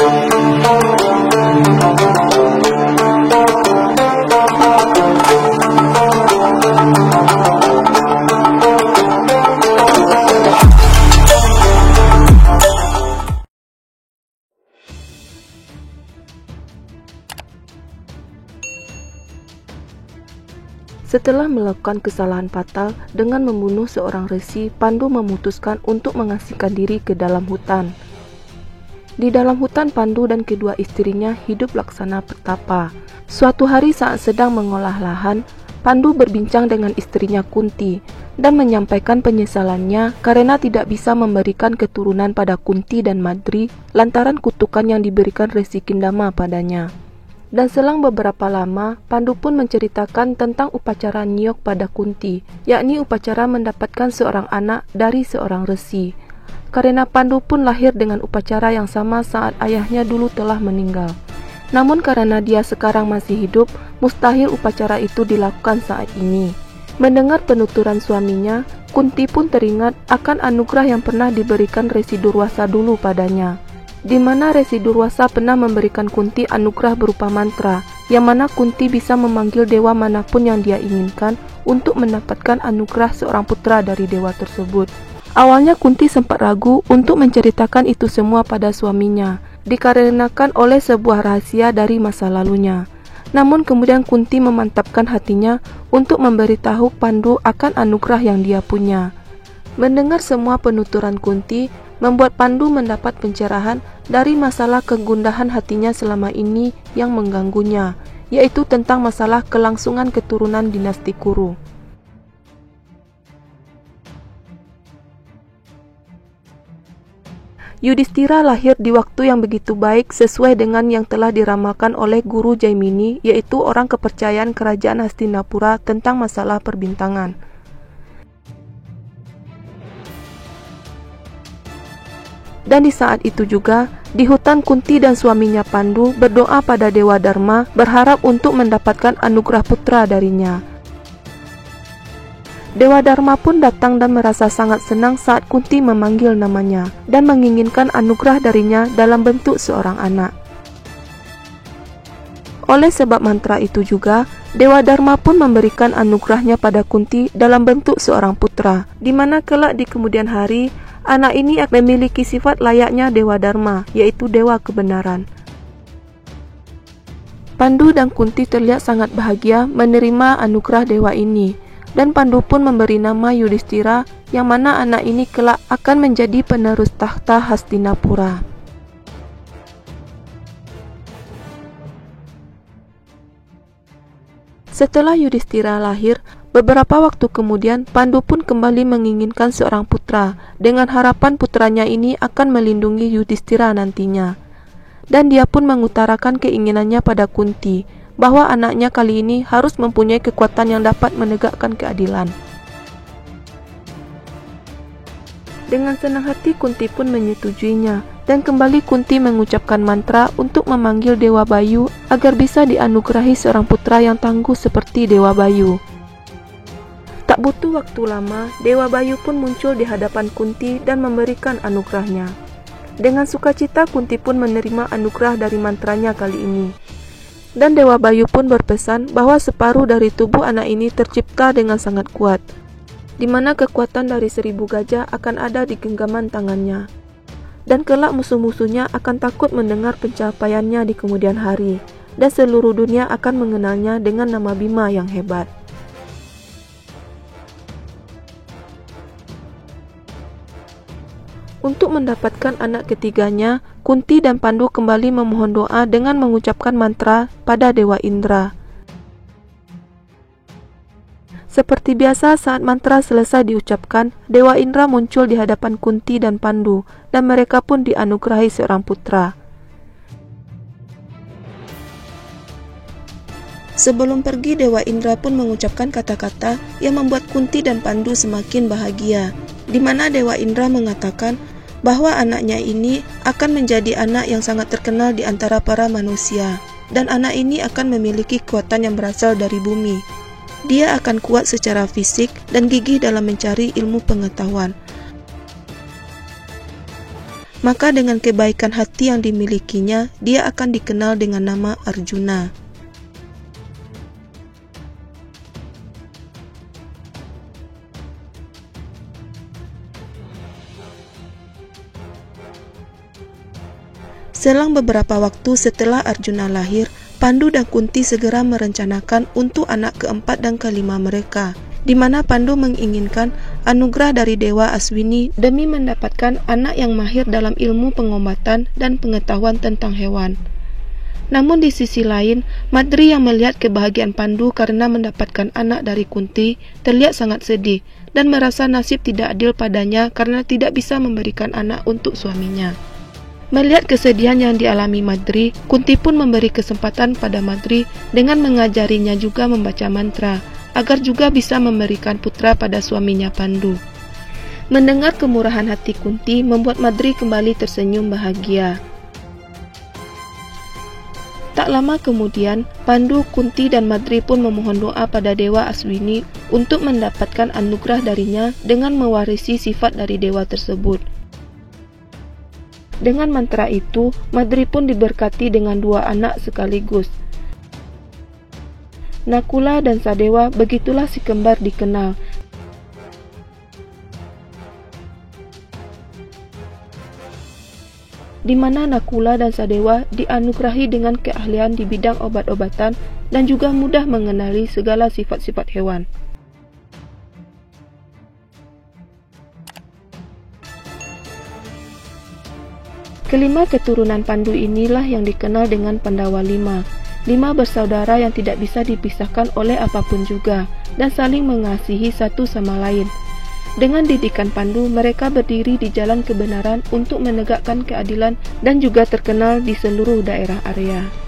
Setelah melakukan kesalahan fatal dengan membunuh seorang resi, Pandu memutuskan untuk mengasingkan diri ke dalam hutan. Di dalam hutan, Pandu dan kedua istrinya hidup laksana petapa. Suatu hari saat sedang mengolah lahan, Pandu berbincang dengan istrinya Kunti dan menyampaikan penyesalannya karena tidak bisa memberikan keturunan pada Kunti dan Madri lantaran kutukan yang diberikan Resi Kindama padanya. Dan selang beberapa lama, Pandu pun menceritakan tentang upacara Nyok pada Kunti, yakni upacara mendapatkan seorang anak dari seorang resi. Karena Pandu pun lahir dengan upacara yang sama saat ayahnya dulu telah meninggal. Namun karena dia sekarang masih hidup, mustahil upacara itu dilakukan saat ini. Mendengar penuturan suaminya, Kunti pun teringat akan anugerah yang pernah diberikan Resi Durwasa dulu padanya, di mana Resi Durwasa pernah memberikan Kunti anugerah berupa mantra, yang mana Kunti bisa memanggil dewa manapun yang dia inginkan untuk mendapatkan anugerah seorang putra dari dewa tersebut. Awalnya Kunti sempat ragu untuk menceritakan itu semua pada suaminya, dikarenakan oleh sebuah rahasia dari masa lalunya. Namun kemudian Kunti memantapkan hatinya untuk memberitahu Pandu akan anugerah yang dia punya. Mendengar semua penuturan Kunti, membuat Pandu mendapat pencerahan dari masalah kegundahan hatinya selama ini yang mengganggunya, yaitu tentang masalah kelangsungan keturunan dinasti Kuru. Yudhistira lahir di waktu yang begitu baik sesuai dengan yang telah diramalkan oleh Guru Jaimini, yaitu orang kepercayaan kerajaan Hastinapura tentang masalah perbintangan. Dan di saat itu juga, di hutan Kunti dan suaminya Pandu berdoa pada Dewa Dharma berharap untuk mendapatkan anugerah putra darinya. Dewa Dharma pun datang dan merasa sangat senang saat Kunti memanggil namanya dan menginginkan anugerah darinya dalam bentuk seorang anak. Oleh sebab mantra itu juga, Dewa Dharma pun memberikan anugerahnya pada Kunti dalam bentuk seorang putra, di mana kelak di kemudian hari, anak ini akan memiliki sifat layaknya Dewa Dharma, yaitu Dewa Kebenaran. Pandu dan Kunti terlihat sangat bahagia menerima anugerah dewa ini, dan Pandu pun memberi nama Yudhistira, yang mana anak ini kelak akan menjadi penerus tahta Hastinapura. Setelah Yudhistira lahir, beberapa waktu kemudian Pandu pun kembali menginginkan seorang putra, dengan harapan putranya ini akan melindungi Yudhistira nantinya. Dan dia pun mengutarakan keinginannya pada Kunti, bahwa anaknya kali ini harus mempunyai kekuatan yang dapat menegakkan keadilan. Dengan senang hati Kunti pun menyetujuinya, dan kembali Kunti mengucapkan mantra untuk memanggil Dewa Bayu agar bisa dianugerahi seorang putra yang tangguh seperti Dewa Bayu. Tak butuh waktu lama, Dewa Bayu pun muncul di hadapan Kunti dan memberikan anugerahnya. Dengan sukacita Kunti pun menerima anugerah dari mantranya kali ini. Dan Dewa Bayu pun berpesan bahwa separuh dari tubuh anak ini tercipta dengan sangat kuat, di mana kekuatan dari 1000 gajah akan ada di genggaman tangannya. Dan kelak musuh-musuhnya akan takut mendengar pencapaiannya di kemudian hari, dan seluruh dunia akan mengenalnya dengan nama Bima yang hebat. Untuk mendapatkan anak ketiganya, Kunti dan Pandu kembali memohon doa dengan mengucapkan mantra pada Dewa Indra. Seperti biasa, saat mantra selesai diucapkan, Dewa Indra muncul di hadapan Kunti dan Pandu, dan mereka pun dianugerahi seorang putra. Sebelum pergi, Dewa Indra pun mengucapkan kata-kata yang membuat Kunti dan Pandu semakin bahagia, di mana Dewa Indra mengatakan bahwa anaknya ini akan menjadi anak yang sangat terkenal di antara para manusia, dan anak ini akan memiliki kekuatan yang berasal dari bumi. Dia akan kuat secara fisik dan gigih dalam mencari ilmu pengetahuan. maka dengan kebaikan hati yang dimilikinya, dia akan dikenal dengan nama Arjuna. Selang beberapa waktu setelah Arjuna lahir, Pandu dan Kunti segera merencanakan untuk anak keempat dan kelima mereka, di mana Pandu menginginkan anugerah dari Dewa Aswini demi mendapatkan anak yang mahir dalam ilmu pengobatan dan pengetahuan tentang hewan. Namun di sisi lain, Madri yang melihat kebahagiaan Pandu karena mendapatkan anak dari Kunti terlihat sangat sedih dan merasa nasib tidak adil padanya karena tidak bisa memberikan anak untuk suaminya. Melihat kesedihan yang dialami Madri, Kunti pun memberi kesempatan pada Madri dengan mengajarinya juga membaca mantra, agar juga bisa memberikan putra pada suaminya Pandu. Mendengar kemurahan hati Kunti membuat Madri kembali tersenyum bahagia. Tak lama kemudian, Pandu, Kunti, dan Madri pun memohon doa pada Dewa Aswini untuk mendapatkan anugerah darinya dengan mewarisi sifat dari dewa tersebut. Dengan mantra itu, Madri pun diberkati dengan 2 anak sekaligus. Nakula dan Sadewa, begitulah si kembar dikenal. Di mana Nakula dan Sadewa dianugerahi dengan keahlian di bidang obat-obatan dan juga mudah mengenali segala sifat-sifat hewan. Kelima keturunan Pandu inilah yang dikenal dengan Pandawa 5 bersaudara yang tidak bisa dipisahkan oleh apapun juga dan saling mengasihi satu sama lain. Dengan didikan Pandu, mereka berdiri di jalan kebenaran untuk menegakkan keadilan dan juga terkenal di seluruh daerah Arya.